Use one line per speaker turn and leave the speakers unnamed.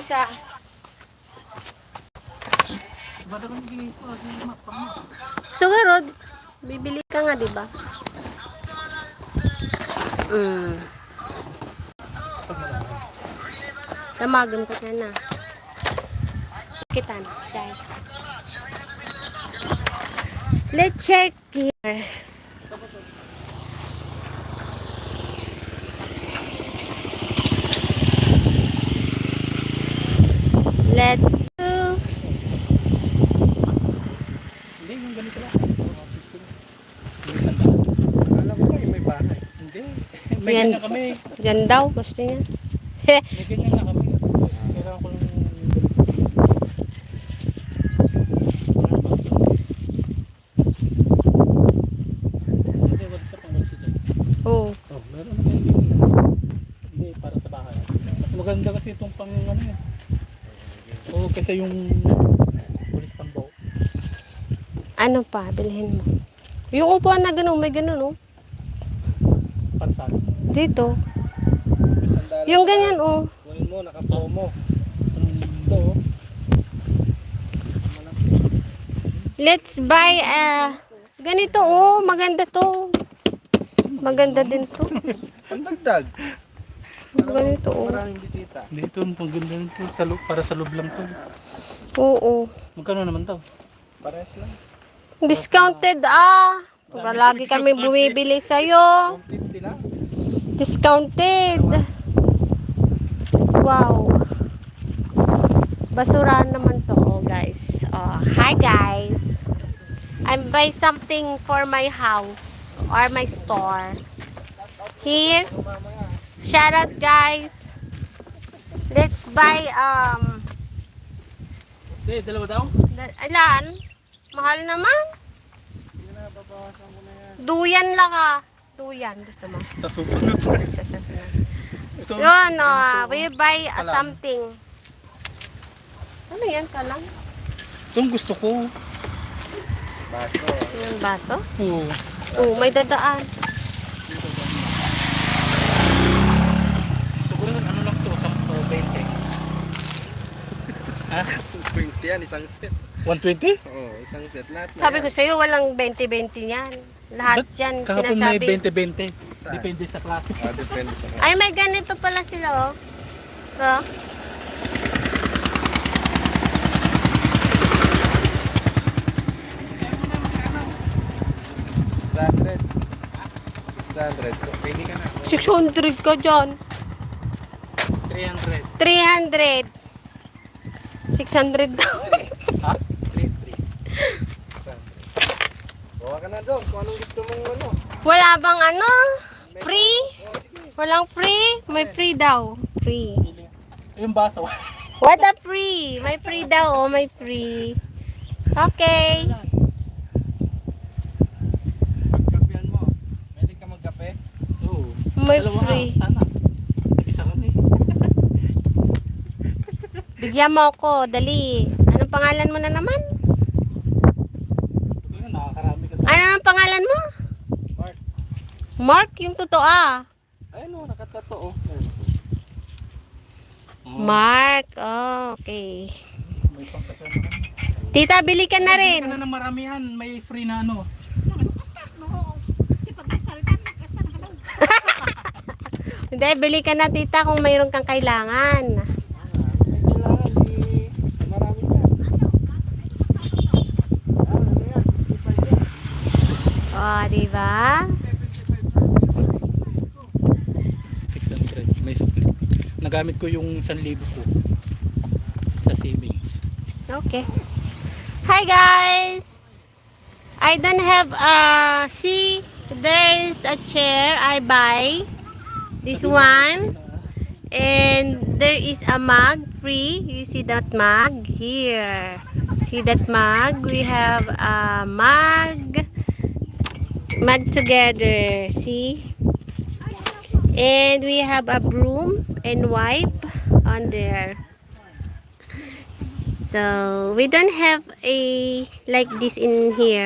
isa. Siguro, bibili ka nga, di ba? Tamagan ko na. Kita na. Let's check here. Let's do.
Hindi, yung ganito lang. Alam ko ba yung may bahay? Hindi. May ganyan kami.
Yan daw, gusto niya.
May ganyan na kami. Kailangan ko lang. Hindi, wala sa pangwalsitan.
Oo.
Oh, meron na kayo dito. Hindi, para sa bahay. Mas maganda kasi itong pang ano yun. Oo, kasi yung pulis tambaw.
Ano pa, bilhin mo. Yung upuan na gano'n, may gano'n, oh.
Para sa akin.
Dito. Yung ganyan, oh.
Kunin mo, naka-promo. Ito, oh.
Let's buy, ganito, oh. Maganda to. Maganda din to.
Ang dagdag.
Ganito, oh.
Maraming bisita.
Dito, ang ganda nito. Para sa loob lang to.
Oo.
Magkano naman to?
Pares lang.
Discounted, Para lagi kami bumibili sa'yo.
150 lang.
Discounted. Wow. Basurahan naman to, oh, guys. Oh, hi, guys. I'm buy something for my house or my store. Here. Shout out, guys. Let's buy,
Hindi, dalawa daw?
ilan? Mahal naman. Duyan lang, Duyan. Gusto mo?
Sa susunod.
Sa susunod.
Ito.
Yun, we buy something. Ano yan ka lang?
Itong gusto ko.
Baso.
Yung baso?
Oo.
Oo, may dadaan.
Siguro ano lang to, 20. Ha?
20 yan, isang set.
120?
Oo, isang set. Lahat na
Sabi
yan.
ko sa'yo, walang 20-20 yan. Lahat yan,
Kahapon may
sinasabi.
20-20. Depende sa klase.
Depende sa kanya.
Ay, may ganito pala sila, oh. Oh.
$600. 600. Pwede ka na.
600 ka dyan.
300.
300. 600 daw.
Ha?
3. Bawa ka na doon kung anong gusto mong ano.
Wala bang ano? Free? Walang free? May free daw. Free.
Yung baso.
What a free? May free daw, oh, may free. Okay.
Pagkapian mo. Pwede ka magkape.
Oo.
May
Dalawa
free.
nga, sana. Isa kami.
Bigyan mo ako, dali. Anong pangalan mo na naman?
Ito yun, nakakarami ka.
Ano ang pangalan mo?
Mark.
Mark, yung totoo,
Ayun o, nakatato o.
Mark, oh, okay.
May pangkasama.
Tita, bili ka na
Bili
rin.
ka na ng maramihan. May free na ano.
Hindi, bili ka na, tita, kung mayroon kang kailangan.
May kailangan di marami ka. Ano yan? 65 yan.
Oh, diba?
600. May supply. Nagamit ko yung 1,000 ko sa savings.
Okay. Hi, guys! I don't have see, there's a chair I buy. This one. And there is a mug free. You see that mug? Here. See that mug? We have a mug. Mug together. See? And we have a broom and wipe on there. So we don't have a like this in here.